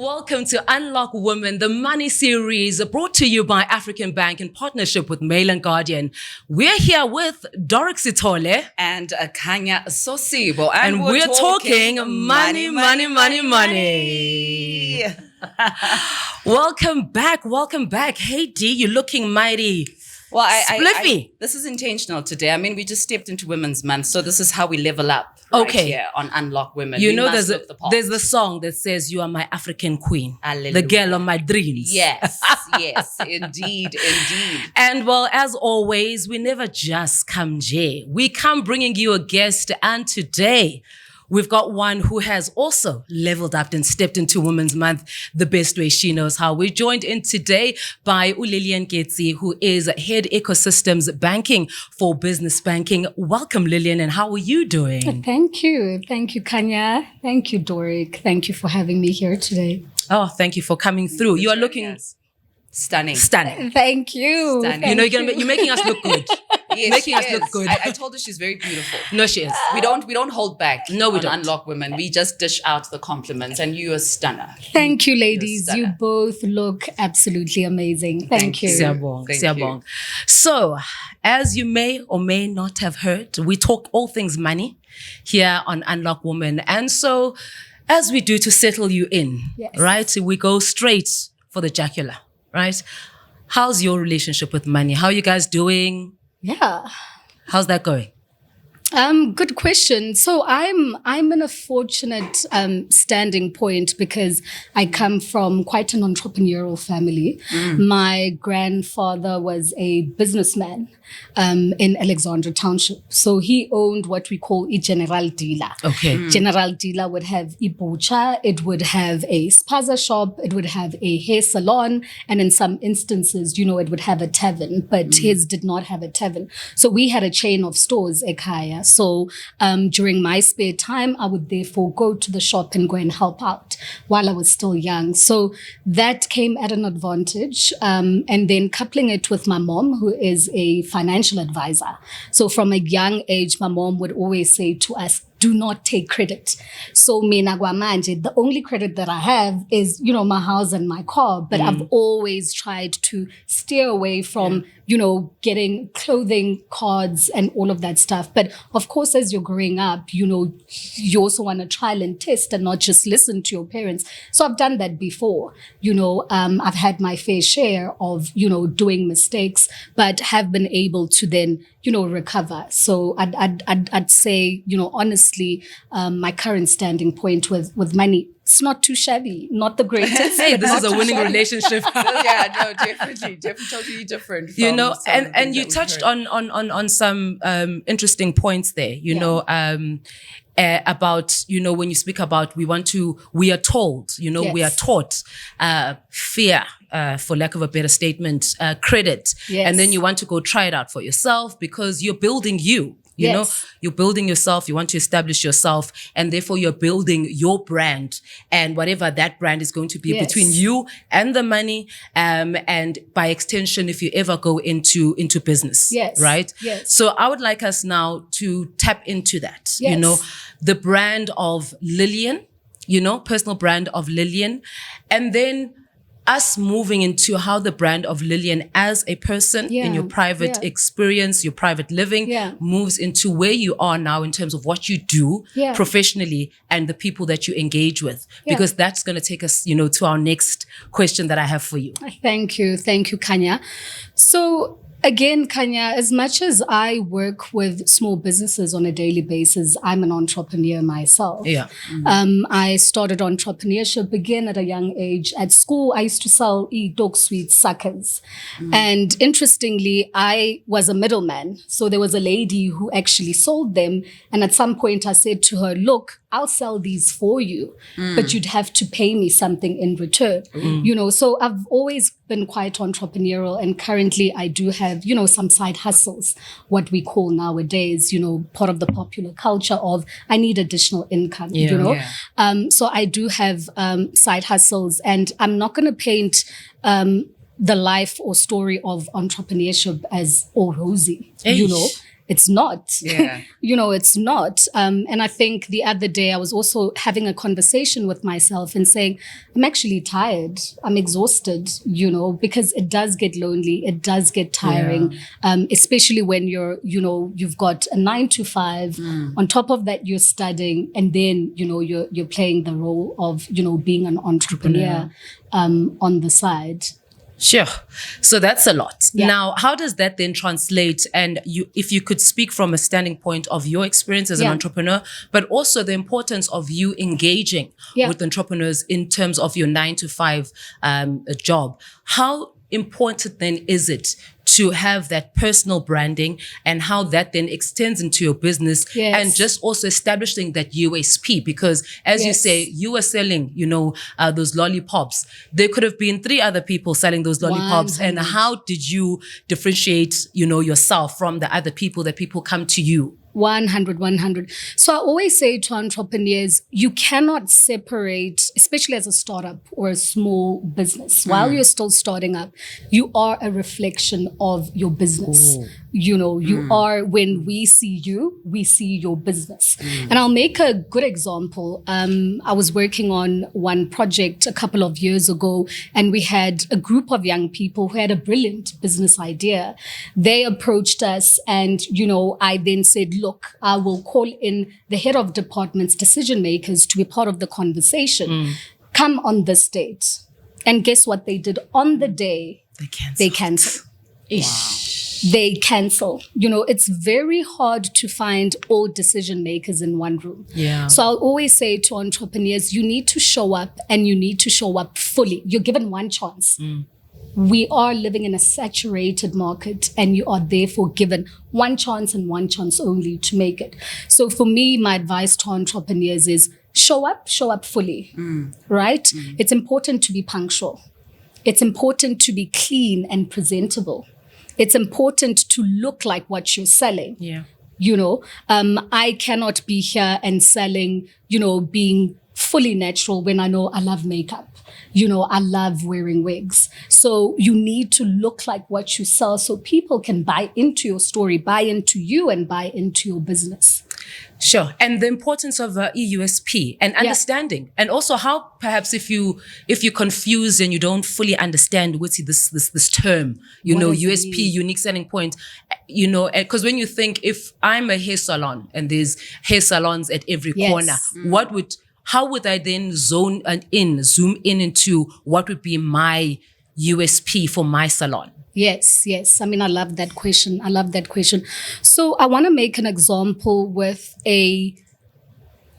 welcome to Unlock Women, the money series brought to you by African Bank in partnership with Mail and Guardian. We're here with Doric Sitole and Kanya Sosibo, and we're talking money. Welcome back. Hey D, you're looking mighty. Well, spliffy. This is intentional today. I mean, we just stepped into Women's Month, so this is how we level up. Okay, here on Unlock Women. You know, there's the song that says, "You are my African queen, Hallelujah. The girl of my dreams." Yes, indeed. And well, as always, we never just come Jay. We come bringing you a guest, and today we've got one who has also leveled up and stepped into Women's Month the best way she knows how. We're joined in today by Lillian Keetse, who is Head Ecosystems Banking for Business Banking. Welcome, Lillian, and how are you doing? Thank you, Kanya. Thank you, Doric. Thank you for having me here today. Oh, thank you for coming through. You are looking stunning. Thank you. Stunning. You know, you're making us look good. Yes, making us look good. I told her she's very beautiful. No, she is. We don't hold back. No, we don't. Unlock Women. We just dish out the compliments, and you're a stunner. Thank you, ladies. You both look absolutely amazing. Thank you. Siyabong. So, as you may or may not have heard, we talk all things money here on Unlock Women. And so, as we do to settle you in, right? So we go straight for the jugular, right? How's your relationship with money? How are you guys doing? Yeah. How's that going? Good question. So I'm in a fortunate standing point because I come from quite an entrepreneurial family. My grandfather was a businessman in Alexandra Township. So he owned what we call a general dealer. Okay. General dealer would have a butcher, it would have a spaza shop, it would have a hair salon, and in some instances, you know, it would have a tavern, but his did not have a tavern. So we had a chain of stores, Ekaya. So during my spare time, I would therefore go to the shop and go and help out while I was still young. So that came at an advantage. And then coupling it with my mom, who is a financial advisor. So from a young age, my mom would always say to us, do not take credit. So mina gwamanje, the only credit that I have is, you know, my house and my car, but I've always tried to steer away from, you know, getting clothing, cards and all of that stuff. But of course, as you're growing up, you know, you also want to trial and test and not just listen to your parents. So I've done that before, you know, I've had my fair share of, you know, doing mistakes, but have been able to then, you know, recover. So I'd say, you know, honestly, my current standing point with money, it's not too shabby, not the greatest. Hey, this is a winning relationship. Definitely, totally different. From you know, and you touched on some interesting points there. You know, about, you know, when you speak about we are told, you know, we are taught fear, for lack of a better statement, credit. And then you want to go try it out for yourself because you're building you know, you're building yourself, you want to establish yourself, and therefore you're building your brand and whatever that brand is going to be between you and the money, and by extension, if you ever go into business, right? So I would like us now to tap into that, you know, the brand of Lillian, you know, personal brand of Lillian, and then us moving into how the brand of Lillian as a person in your private experience, your private living, moves into where you are now in terms of what you do professionally and the people that you engage with. Because that's going to take us, you know, to our next question that I have for you. Thank you, Kanya. So again, Kanya, as much as I work with small businesses on a daily basis, I'm an entrepreneur myself. I started entrepreneurship again at a young age. At school, I used to sell dog sweet suckers. And interestingly, I was a middleman. So there was a lady who actually sold them. And at some point I said to her, look, I'll sell these for you, but you'd have to pay me something in return. You know, so I've always been quite entrepreneurial, and currently I do have, you know, some side hustles, what we call nowadays, you know, part of the popular culture of I need additional income, you know. So I do have side hustles, and I'm not going to paint the life or story of entrepreneurship as all rosy, you know. It's not. Yeah. It's not. And I think the other day I was also having a conversation with myself and saying, I'm actually tired. I'm exhausted, because it does get lonely. It does get tiring, especially when you've got a 9 to 5. On top of that, you're studying, and then, you're playing the role of, being an entrepreneur on the side. Sure. So that's a lot. Yeah. Now, how does that then translate? And if you could speak from a standing point of your experience as an entrepreneur, but also the importance of you engaging with entrepreneurs in terms of your 9 to 5 job. How important then is it to have that personal branding, and how that then extends into your business, and just also establishing that USP? Because as you say, you were selling, those lollipops. There could have been 3 other people selling those lollipops. 100. And how did you differentiate, yourself from the other people that people come to you? 100. So I always say to entrepreneurs, you cannot separate, especially as a startup or a small business, while you're still starting up, you are a reflection of your business. You are, when we see you, we see your business. And I'll make a good example. I was working on one project a couple of years ago, and we had a group of young people who had a brilliant business idea. They approached us, and, I then said, look, I will call in the head of department's decision makers to be part of the conversation. Come on this date. And guess what they did? On the day, they cancel. They cancel. It's very hard to find all decision makers in one room. Yeah. So I'll always say to entrepreneurs, you need to show up, and you need to show up fully. You're given one chance. We are living in a saturated market, and you are therefore given one chance and one chance only to make it. So for me, my advice to entrepreneurs is show up fully, right? It's important to be punctual. It's important to be clean and presentable. It's important to look like what you're selling. Yeah. I cannot be here and selling, being fully natural when I know I love makeup. I love wearing wigs. So you need to look like what you sell so people can buy into your story, buy into you, and buy into your business. Sure. And the importance of EUSP and understanding. And also how perhaps if you confuse and you don't fully understand what's this term, USP, unique selling point, because when you think, if I'm a hair salon and there's hair salons at every corner, how would I then zoom in into what would be my USP for my salon? Yes. I love that question. So I want to make an example with a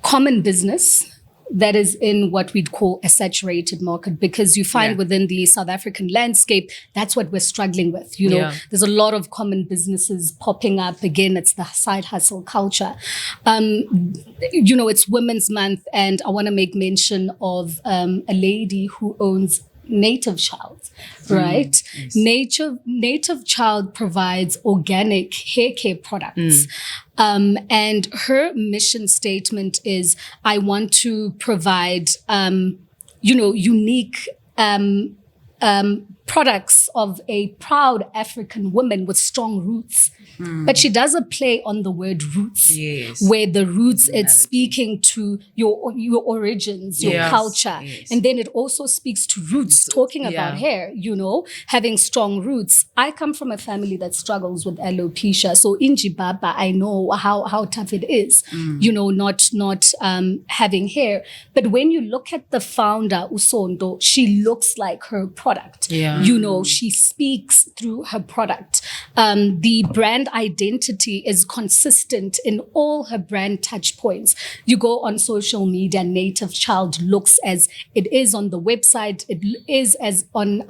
common business that is in what we'd call a saturated market, because you find within the South African landscape, that's what we're struggling with. There's a lot of common businesses popping up. Again, it's the side hustle culture. It's Women's Month, and I want to make mention of a lady who owns Native Child, right? Yes. Native Child provides organic hair care products. And her mission statement is, I want to provide, unique products of a proud African woman with strong roots. But she does a play on the word roots, where the roots, it's speaking to your origins, your culture. And then it also speaks to roots, talking about hair, having strong roots. I come from a family that struggles with alopecia. So in Jibaba, I know how tough it is, not having hair. But when you look at the founder, Usondo, she looks like her product. She speaks through her product. The brand identity is consistent in all her brand touch points. You go on social media, Native Child looks as it is on the website, it is as on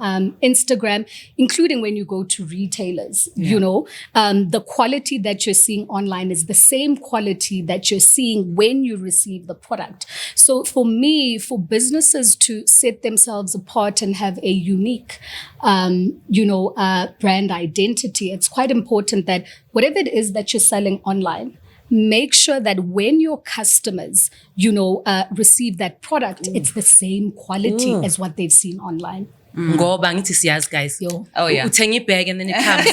Instagram, including when you go to retailers. The quality that you're seeing online is the same quality that you're seeing when you receive the product. So for me, for businesses to set themselves apart and have a unique brand identity, it's quite important that whatever it is that you're selling online, make sure that when your customers, receive that product, it's the same quality as what they've seen online. Ngoba ngithi siyazi guys. Oh yeah. Uthenga ibag and then it comes.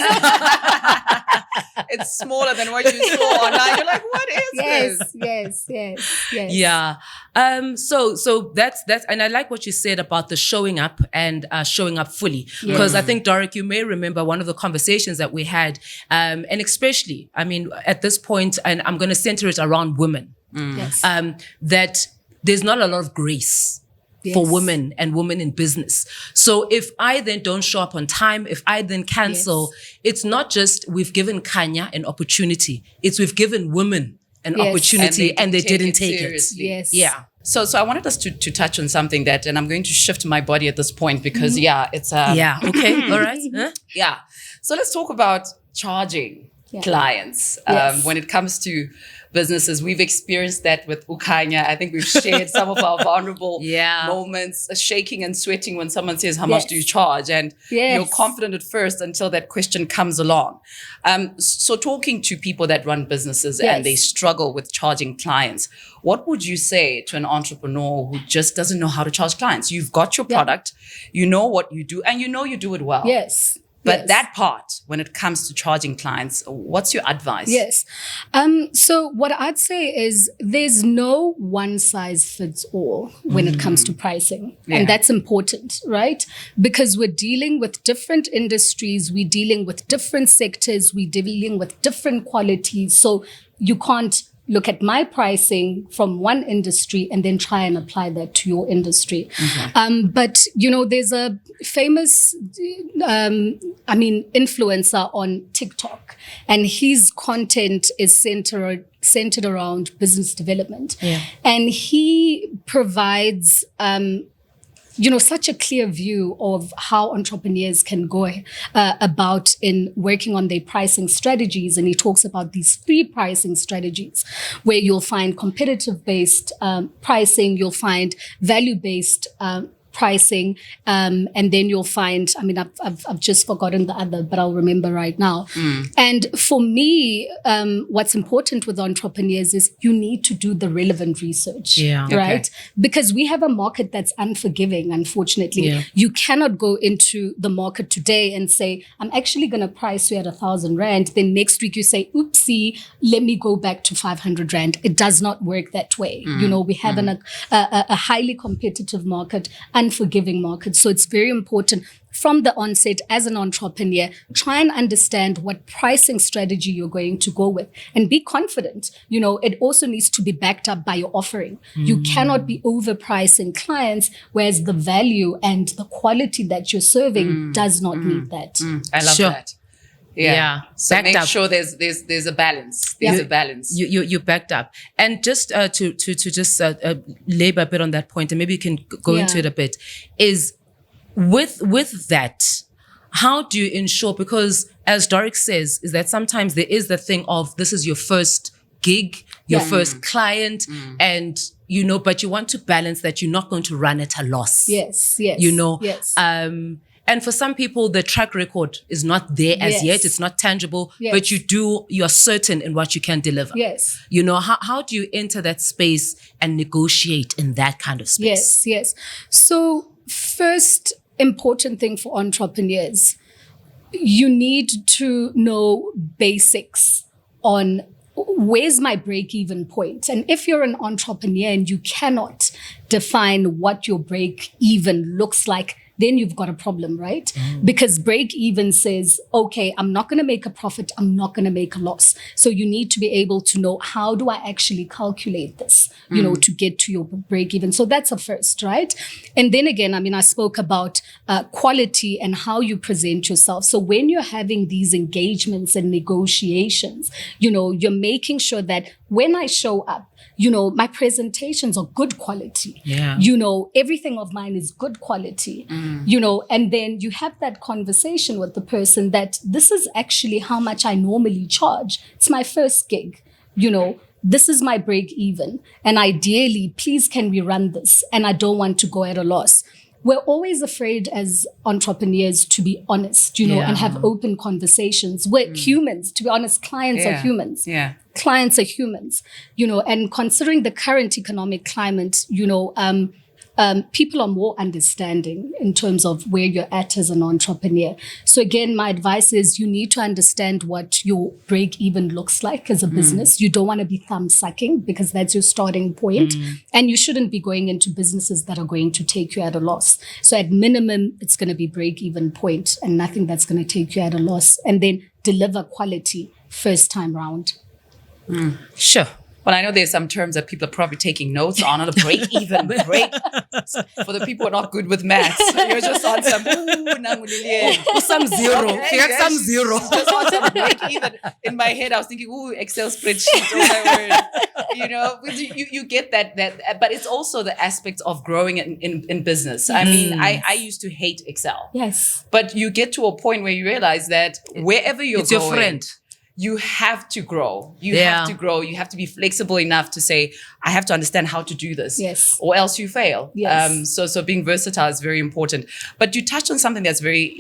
it's smaller than what you saw. Now you're like, what is this? Yes. Yeah. So that's, and I like what you said about the showing up and showing up fully. Because I think, Doric, you may remember one of the conversations that we had, and especially, I mean, at this point, and I'm going to center it around women, that there's not a lot of grace for women and women in business. So if I then don't show up on time, if I then cancel, it's not just we've given Kanya an opportunity, it's we've given women an opportunity and they didn't take it. Yes. Yeah. So I wanted us to touch on something that, and I'm going to shift my body at this point because it's okay, all right. Yeah. So let's talk about charging clients when it comes to businesses. We've experienced that with Ukanya. I think we've shared some of our vulnerable moments, shaking and sweating when someone says, how much do you charge? And you're confident at first until that question comes along. So talking to people that run businesses and they struggle with charging clients, what would you say to an entrepreneur who just doesn't know how to charge clients? You've got your product, you know what you do, and you know you do it well. Yes. But that part, when it comes to charging clients, what's your advice? Yes. So what I'd say is there's no one size fits all when it comes to pricing. And that's important, right? Because we're dealing with different industries, we're dealing with different sectors, we're dealing with different qualities. So you can't look at my pricing from one industry and then try and apply that to your industry. But, you know, there's a famous, influencer on TikTok, and his content is centered around business development. And he provides, such a clear view of how entrepreneurs can go about in working on their pricing strategies. And he talks about these 3 pricing strategies where you'll find competitive-based pricing, you'll find value-based pricing, and then you'll find, I've just forgotten the other, but I'll remember right now. And for me, what's important with entrepreneurs is you need to do the relevant research, right? Because we have a market that's unforgiving, unfortunately. You cannot go into the market today and say, I'm actually going to price you at 1,000 Rand. Then next week you say, oopsie, let me go back to 500 Rand. It does not work that way. You know, we have a highly competitive market, unforgiving market. So it's very important from the onset as an entrepreneur, try and understand what pricing strategy you're going to go with and be confident. You know, it also needs to be backed up by your offering. You cannot be overpricing clients, whereas the value and the quality that you're serving does not meet that. I love that. So backed make up. sure there's a balance. There's a balance. You backed up. And just to just labor a bit on that point, and maybe you can go into it a bit, is with that, how do you ensure, because as Doric says, is that sometimes there is the thing of this is your first gig, your first client, and but you want to balance that you're not going to run at a loss. Yes. And for some people, the track record is not there as yet. It's not tangible, but you're certain in what you can deliver. You know, how do you enter that space and negotiate in that kind of space? Yes. So first important thing for entrepreneurs, you need to know basics on where's my break-even point. And if you're an entrepreneur and you cannot define what your break-even looks like, then you've got a problem, right? Because break even says, okay, I'm not going to make a profit. I'm not going to make a loss. So you need to be able to know, how do I actually calculate this, to get to your break even? So that's a first, right? And then again, I spoke about quality and how you present yourself. So when you're having these engagements and negotiations, you're making sure that when I show up, my presentations are good quality. Everything of mine is good quality. And then you have that conversation with the person that this is actually how much I normally charge. It's my first gig, this is my break even. And ideally, please, can we run this? And I don't want to go at a loss. We're always afraid as entrepreneurs to be honest, and have open conversations. We're humans, to be honest. Clients are humans. Clients are humans, and considering the current economic climate, people are more understanding in terms of where you're at as an entrepreneur. So again, my advice is you need to understand what your break even looks like as a business. You don't want to be thumb sucking because that's your starting point. And you shouldn't be going into businesses that are going to take you at a loss. So at minimum, it's going to be break even point and nothing that's going to take you at a loss. And then deliver quality first time round. Sure. Well, I know there's some terms that people are probably taking notes on a break-even break. For the people who are not good with maths, you're just on some, some zero. Okay, Yes, some zero. Just on some break-even. In my head, I was thinking, Excel spreadsheet. Oh my word. You know, you get that, but it's also the aspects of growing in business. I mean, I used to hate Excel. Yes. But you get to a point where you realize that wherever you're it's going, your friend. You have to grow. You have to grow. You have to be flexible enough to say, I have to understand how to do this. Yes. Or else you fail. Yes. So being versatile is very important. But you touched on something that's very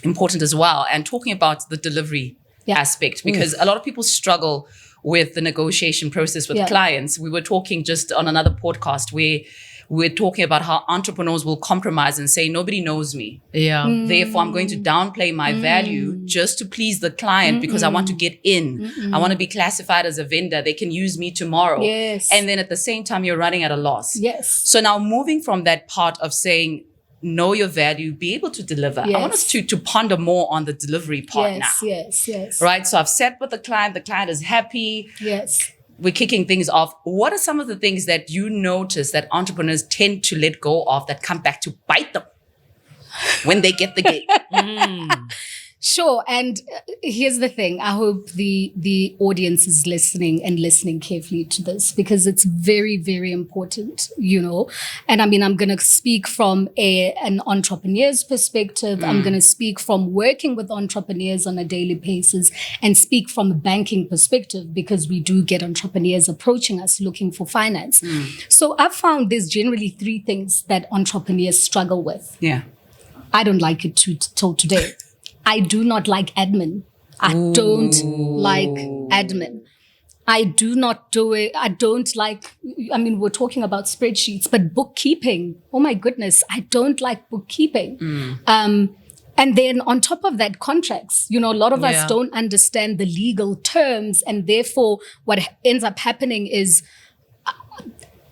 important as well, and talking about the delivery aspect, because a lot of people struggle with the negotiation process with clients. We were talking just on another podcast where we're talking about how entrepreneurs will compromise and say, nobody knows me. Yeah. Therefore, I'm going to downplay my value just to please the client because I want to get in. I want to be classified as a vendor. They can use me tomorrow. Yes. And then at the same time, you're running at a loss. Yes. So now moving from that part of saying, know your value, be able to deliver. I want us to ponder more on the delivery part now. Yes. Right? So I've sat with the client is happy. Yes. We're kicking things off. What are some of the things that you notice that entrepreneurs tend to let go of that come back to bite them when they get the gig? Sure. And here's the thing. I hope the audience is listening and listening carefully to this because it's very, very important, you know. And I mean, I'm going to speak from an entrepreneur's perspective. I'm going to speak from working with entrepreneurs on a daily basis and speak from a banking perspective because we do get entrepreneurs approaching us looking for finance. So I've found there's generally 3 things that entrepreneurs struggle with. Yeah. I don't like it till today. I do not like admin. I don't like admin. I do not do it. I don't like, I mean, we're talking about spreadsheets, but bookkeeping. Oh my goodness. I don't like bookkeeping. And then on top of that, contracts. You know, a lot of us don't understand the legal terms. And therefore, what ends up happening is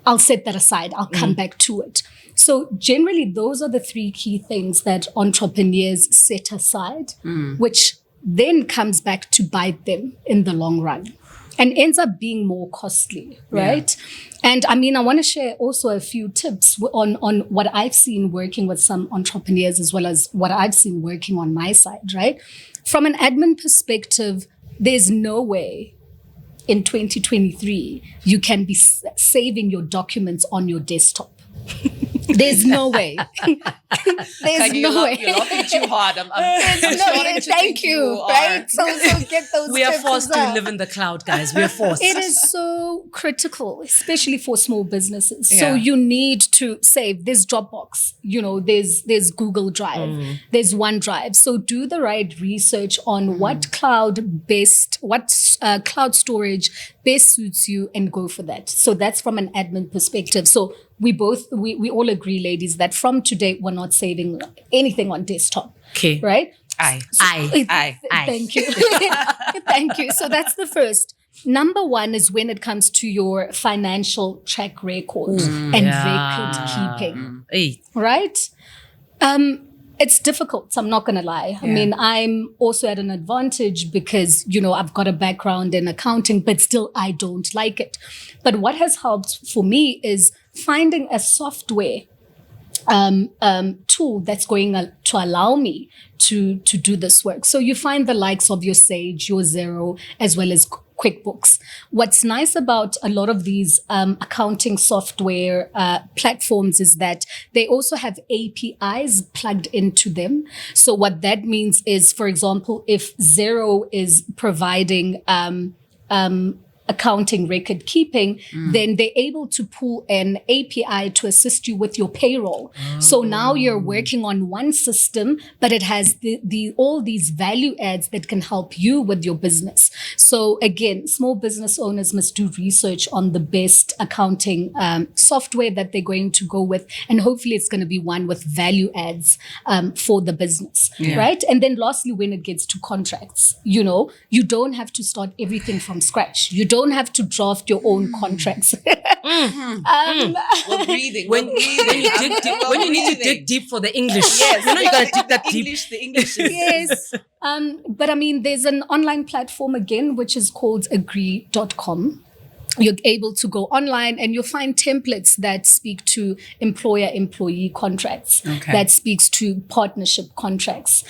I'll set that aside. I'll come back to it. So generally, those are the 3 key things that entrepreneurs set aside, which then comes back to bite them in the long run and ends up being more costly, right? Yeah. And I mean, I want to share also a few tips on what I've seen working with some entrepreneurs as well as what I've seen working on my side, right? From an admin perspective, there's no way in 2023 you can be saving your documents on your desktop. There's no way. There's no way. You're laughing too hard. Thank you. Right? So get those. We are forced to live in the cloud, guys. We are forced. It is so critical, especially for small businesses. Yeah. So you need to save. There's Dropbox. You know, there's Google Drive. There's OneDrive. So do the right research on what cloud storage best suits you and go for that. So that's from an admin perspective. So we all agree, ladies, that from today, we're not saving anything on desktop. Okay. Right? Aye. Thank you. Thank you. So that's the first. Number 1 is when it comes to your financial track record and record keeping. Right? It's difficult. So I'm not going to lie. I mean, I'm also at an advantage because, you know, I've got a background in accounting, but still I don't like it. But what has helped for me is finding a software tool that's going to allow me to do this work. So you find the likes of your Sage, your Xero, as well as QuickBooks. What's nice about a lot of these accounting software platforms is that they also have APIs plugged into them. So what that means is, for example, if Xero is providing accounting record keeping, then they're able to pull an API to assist you with your payroll. So now you're working on one system, but it has all these value adds that can help you with your business. So again, small business owners must do research on the best accounting software that they're going to go with, and hopefully it's going to be one with value adds for the business, right? And then lastly, when it gets to contracts, you don't have to start everything from scratch. You don't have to draft your own contracts. We're breathing. When you need to dig deep for the English, you got to dig that deep. The English. Yes. But I mean, there's an online platform again, which is called agree.com. You're able to go online and you'll find templates that speak to employer-employee contracts, that speaks to partnership contracts.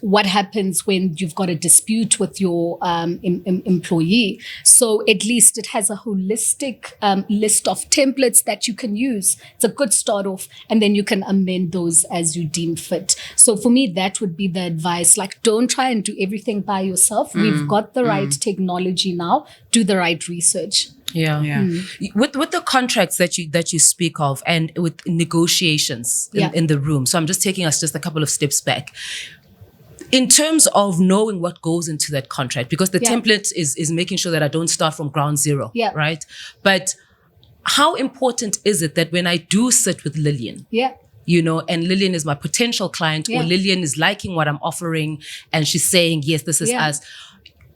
What happens when you've got a dispute with your employee? So at least it has a holistic list of templates that you can use. It's a good start off, and then you can amend those as you deem fit. So for me, that would be the advice. Like, don't try and do everything by yourself. We've got the right technology now. Do the right research. Yeah. With the contracts that you speak of, and with negotiations in the room. So I'm just taking us just a couple of steps back. In terms of knowing what goes into that contract, because the template is making sure that I don't start from ground zero, right? But how important is it that when I do sit with Lillian, and Lillian is my potential client, or Lillian is liking what I'm offering, and she's saying, yes, this is us.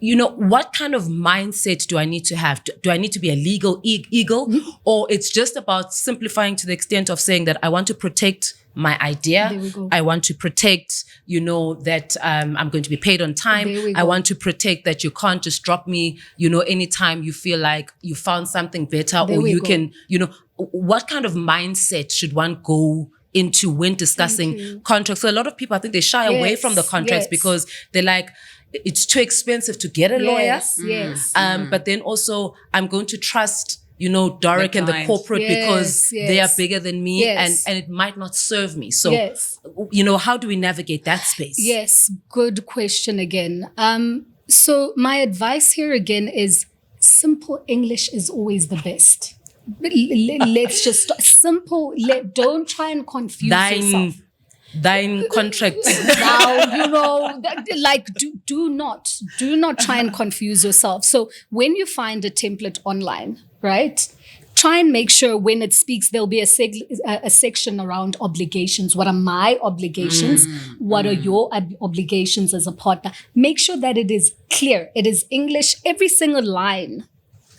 What kind of mindset do I need to have? Do I need to be a legal eagle? Or it's just about simplifying to the extent of saying that I want to protect my idea. I want to protect, that I'm going to be paid on time. I want to protect that you can't just drop me, anytime you feel like you found something better, or you can, what kind of mindset should one go into when discussing contracts? So a lot of people, I think they shy away from the contracts because they're like, it's too expensive to get a lawyer. But then also I'm going to trust, Doric and the corporate because they are bigger than me and it might not serve me. So, how do we navigate that space? Yes, good question again. So my advice here again is simple English is always the best. Let's just start simple. Don't try and confuse yourself. Thine contract. Now, do not try and confuse yourself. So when you find a template online, right, try and make sure when it speaks, there'll be a section around obligations. What are my obligations? What are your obligations as a partner? Make sure that it is clear. It is English, every single line.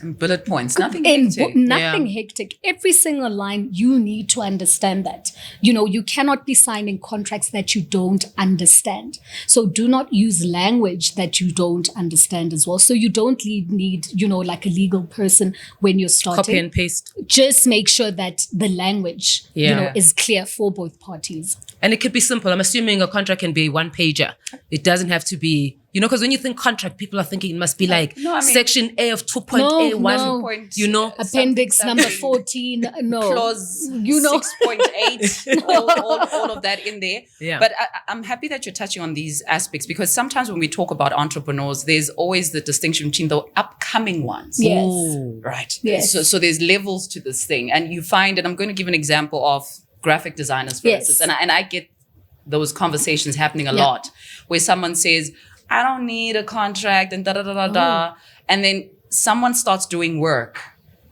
And bullet points, nothing hectic. Nothing hectic. Every single line, you need to understand that. You cannot be signing contracts that you don't understand. So do not use language that you don't understand as well. So you don't need, like a legal person when you're starting. Copy and paste. Just make sure that the language, is clear for both parties. And it could be simple. I'm assuming a contract can be one pager. It doesn't have to be, because when you think contract, people are thinking it must be like section A of 2.A1, appendix number 14, clause 6.8, all of that in there. But I'm happy that you're touching on these aspects, because sometimes when we talk about entrepreneurs, there's always the distinction between the upcoming ones. Right. So there's levels to this thing, and you find, and I'm going to give an example of graphic designers, for instance, and I get those conversations happening a lot, where someone says, I don't need a contract and da-da-da-da-da. And then someone starts doing work,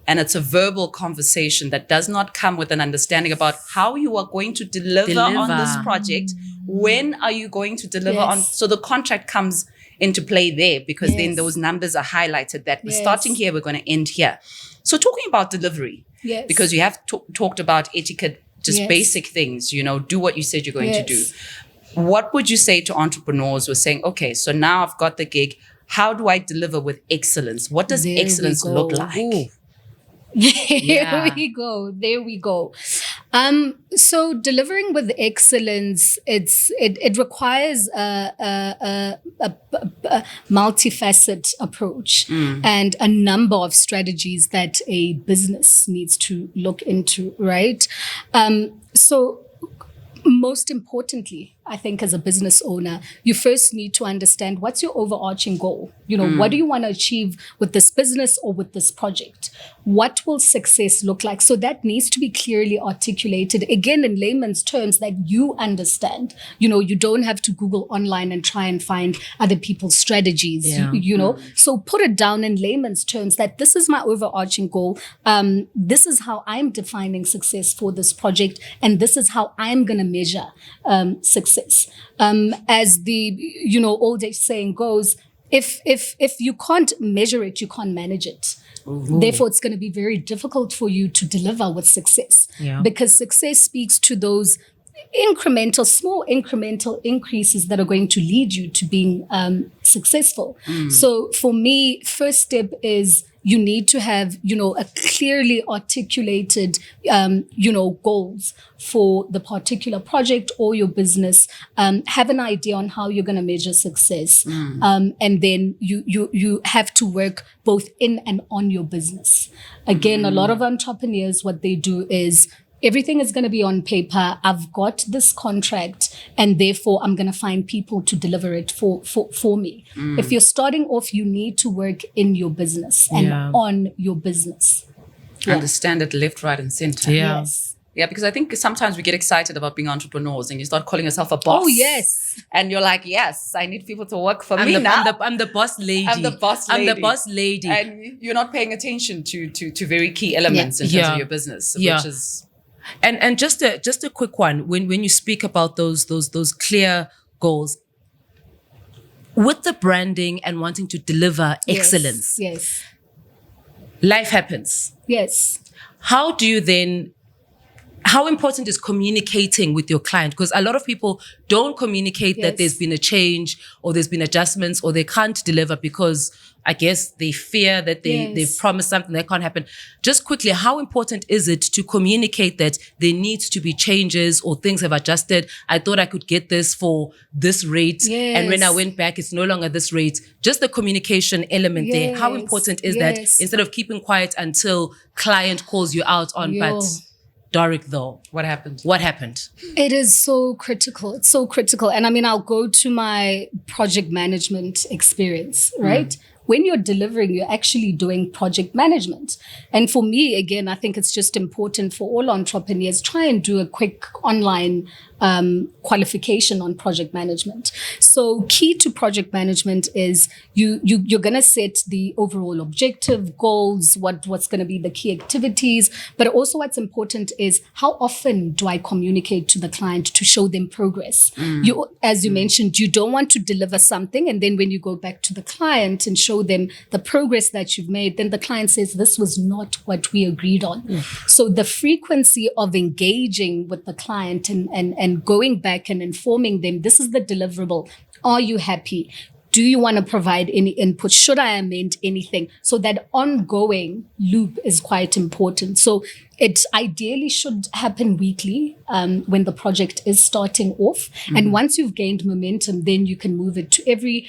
and it's a verbal conversation that does not come with an understanding about how you are going to deliver on this project. When are you going to deliver on? So the contract comes into play there, because then those numbers are highlighted that we're starting here, we're going to end here. So talking about delivery, because you have talked about etiquette, just basic things, do what you said you're going to do. What would you say to entrepreneurs who are saying, okay, so now I've got the gig. How do I deliver with excellence? What does excellence look like? There we go. So delivering with excellence, it requires a multifaceted approach and a number of strategies that a business needs to look into, right? So most importantly, I think as a business owner, you first need to understand what's your overarching goal. What do you want to achieve with this business or with this project? What will success look like? So that needs to be clearly articulated, again, in layman's terms that you understand. You don't have to Google online and try and find other people's strategies, So put it down in layman's terms that this is my overarching goal. This is how I'm defining success for this project. And this is how I'm going to measure success. As the, old age saying goes, if you can't measure it, you can't manage it. Ooh. Therefore, it's going to be very difficult for you to deliver with success, because success speaks to those small incremental increases that are going to lead you to being successful. So for me, first step is you need to have, a clearly articulated, goals for the particular project or your business. Have an idea on how you're going to measure success. And then you have to work both in and on your business. Again, a lot of entrepreneurs, what they do is everything is going to be on paper. I've got this contract and therefore I'm going to find people to deliver it for me. If you're starting off, you need to work in your business and on your business. Understand it left, right, and center. Yes. Yeah, because I think sometimes we get excited about being entrepreneurs and you start calling yourself a boss. Oh, yes. And you're like, yes, I need people to work for me now. I'm the boss lady. I'm the boss lady. I'm the boss lady. And you're not paying attention to very key elements in terms of your business, which is... And just a quick one, when you speak about those clear goals, with the branding and wanting to deliver excellence, yes, life happens. Yes. How important is communicating with your client? Because a lot of people don't communicate that there's been a change or there's been adjustments or they can't deliver because I guess they fear that they've promised something that can't happen. Just quickly, how important is it to communicate that there needs to be changes or things have adjusted? I thought I could get this for this rate. Yes. And when I went back, it's no longer this rate. Just the communication element there. How important is that instead of keeping quiet until client calls you out on, but Doric though, what happened? It is so critical. It's so critical. And I mean, I'll go to my project management experience, right? When you're delivering, you're actually doing project management. And for me, again, I think it's just important for all entrepreneurs, try and do a quick online qualification on project management. So key to project management is you're going to set the overall objective, goals, what's going to be the key activities. But also what's important is how often do I communicate to the client to show them progress? As you mentioned, you don't want to deliver something. And then when you go back to the client and show them the progress that you've made, then the client says, this was not what we agreed on. So the frequency of engaging with the client and going back and informing them, this is the deliverable. Are you happy? Do you want to provide any input? Should I amend anything? So that ongoing loop is quite important. So it ideally should happen weekly when the project is starting off. And once you've gained momentum, then you can move it to every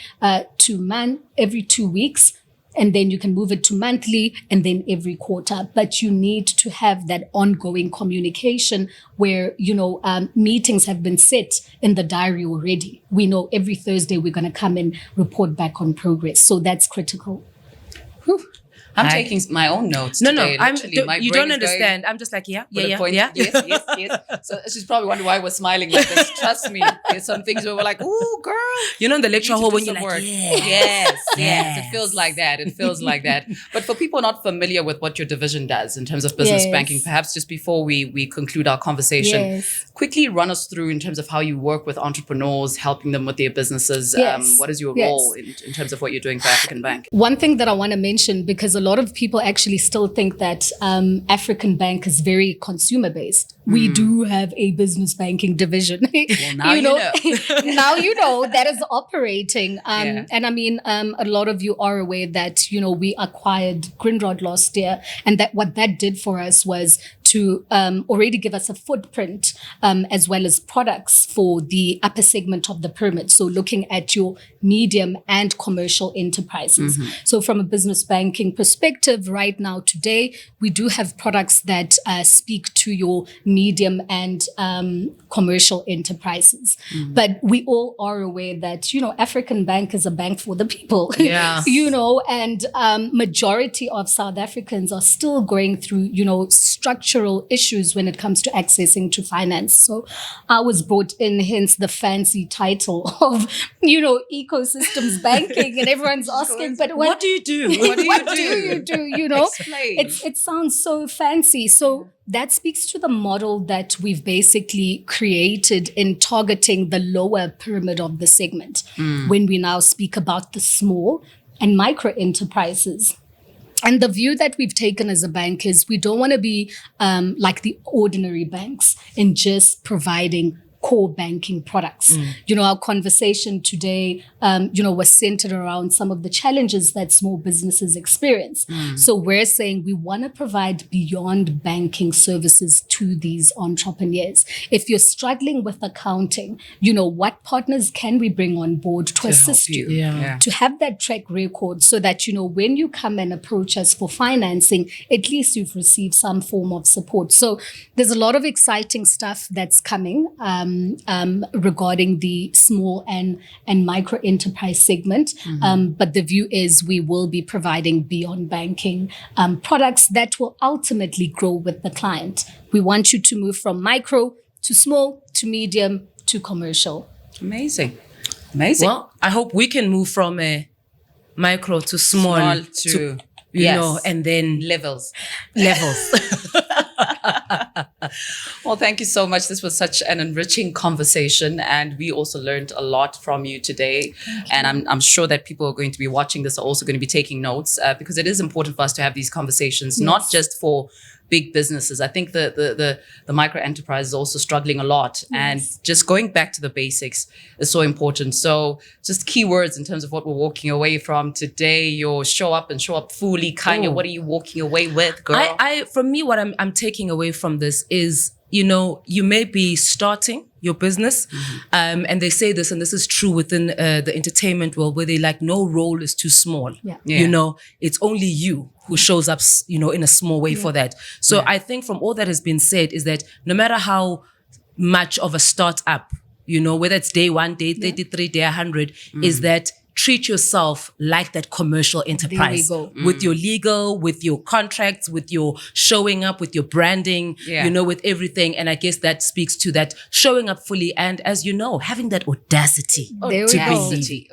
2 weeks. And then you can move it to monthly and then every quarter. But you need to have that ongoing communication where, meetings have been set in the diary already. We know every Thursday we're going to come and report back on progress. So that's critical. Whew. I'm taking my own notes today. You don't understand. I'm just like, yeah. Yes. So she's probably wondering why we're smiling like this. Trust me, there's some things where we're like, ooh, girl. In the lecture hall when you're like, yes. It feels like that. But for people not familiar with what your division does in terms of business banking, perhaps just before we conclude our conversation, quickly run us through in terms of how you work with entrepreneurs, helping them with their businesses. What is your role in terms of what you're doing for African Bank? One thing that I want to mention, because a lot of people actually still think that African Bank is very consumer based. We do have a business banking division. Well, now you know. Now you know that is operating. And I mean, a lot of you are aware that, we acquired Grindrod last year. And that what that did for us was to already give us a footprint as well as products for the upper segment of the pyramid. So looking at your medium and commercial enterprises. So from a business banking perspective, right now, today, we do have products that speak to your medium and commercial enterprises. But we all are aware that, African Bank is a bank for the people, and majority of South Africans are still going through, structural issues when it comes to accessing to finance. So I was brought in, hence the fancy title of, ecosystems banking, and everyone's asking, but what do you do? What do you do? Explain. It sounds so fancy. So that speaks to the model that we've basically created in targeting the lower pyramid of the segment when we now speak about the small and micro enterprises. And the view that we've taken as a bank is we don't want to be like the ordinary banks in just providing core banking products. Our conversation today, was centered around some of the challenges that small businesses experience. So we're saying we want to provide beyond banking services to these entrepreneurs. If you're struggling with accounting, what partners can we bring on board to assist you? To have that track record so that, when you come and approach us for financing, at least you've received some form of support. So there's a lot of exciting stuff that's coming regarding the small and micro enterprise segment. But the view is we will be providing beyond banking products that will ultimately grow with the client. We want you to move from micro to small to medium to commercial. Amazing. Well, I hope we can move from a micro to small to and then levels. Well, thank you so much. This was such an enriching conversation, and we also learned a lot from you today. And I'm sure that people are going to be watching this are also going to be taking notes because it is important for us to have these conversations, not just for big businesses. I think the micro enterprise is also struggling a lot, and just going back to the basics is so important. So just keywords in terms of what we're walking away from today. Your show up and show up fully. Kanya, what are you walking away with, girl? From me, what I'm taking away from this is, you may be starting your business, and they say this, and this is true within the entertainment world, where they like no role is too small. It's only you who shows up, in a small way for that. So I think from all that has been said is that no matter how much of a startup, whether it's day 1, day 33, day 100, is that treat yourself like that commercial enterprise with your legal, with your contracts, with your showing up, with your branding, with everything. And I guess that speaks to that showing up fully. And as you know, having that audacity. Audacity.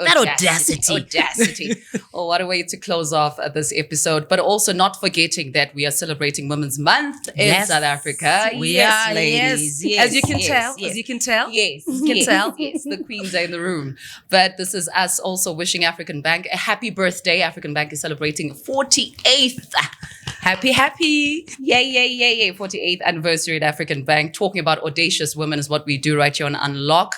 Oh, what a way to close off this episode. But also not forgetting that we are celebrating Women's Month in South Africa. We are, ladies. Yes. As you can tell. Yes, the queens are in the room. But this is us also wishing African Bank a happy birthday. African Bank is celebrating 48th. Happy. Yay. 48th anniversary at African Bank. Talking about audacious women is what we do right here on Unlock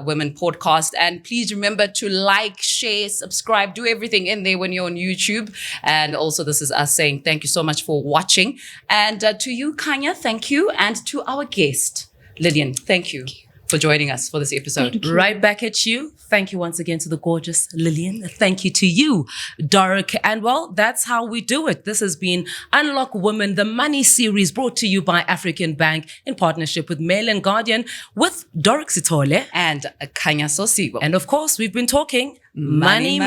Women podcast. And please remember to like, share, subscribe, do everything in there when you're on YouTube. And also this is us saying thank you so much for watching. And to you, Kanya, thank you. And to our guest, Lillian, thank you for joining us for this episode. Right back at you. Thank you once again to the gorgeous Lillian. Thank you to you, Dork. And well, that's how we do it. This has been Unlock Women, the Money series brought to you by African Bank in partnership with Mail and Guardian with Dork Sitole and Kanya Sosibo. And of course, we've been talking money.